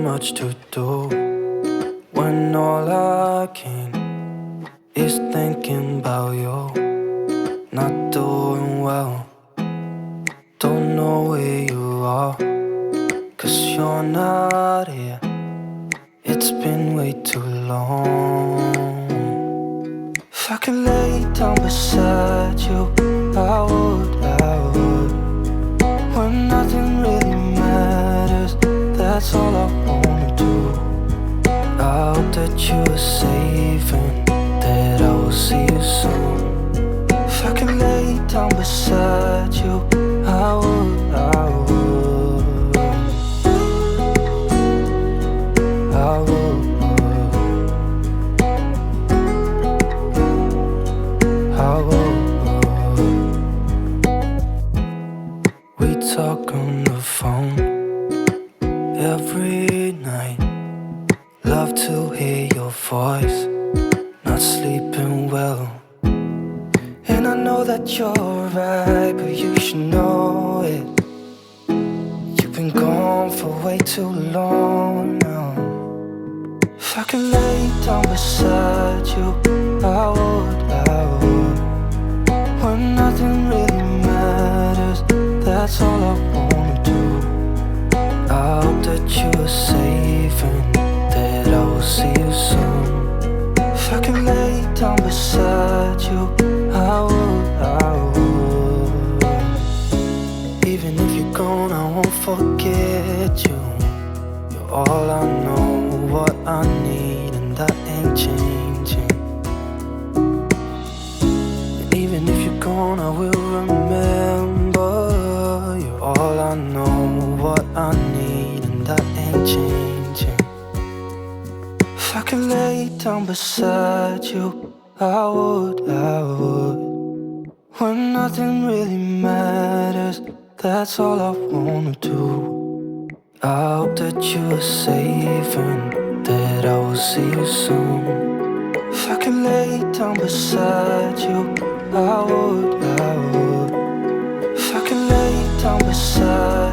much to do when all I can is thinking about you. Not doing well, don't know where you are, 'cause you're not here. It's been way too long. If I could lay down beside you, I would. When nothing really matters, that's all I wanna do. I hope that you are safe and that I will see you soon. If I could lay down beside you, I would. We talk on the phone every night. Love to hear your voice. Not sleeping well, and I know that you're right, but you should know it. You've been gone for way too long now. If I could lay down beside you, I would. When nothing really matters, that's all I wanna do. I hope that you are safe and that I will see you soon. If I can lay down beside you, I would. Even if you're gone, I won't forget you. You're all I know, what I need, and that ain't changing. And even if you're gone, I will remember. You're all I know, what I need, and that ain't changing. If I could lay down beside you, I would. When nothing really matters, that's all I wanna do. I hope that you are safe and that I will see you soon. If I could lay down beside you, I would. If I could lay down beside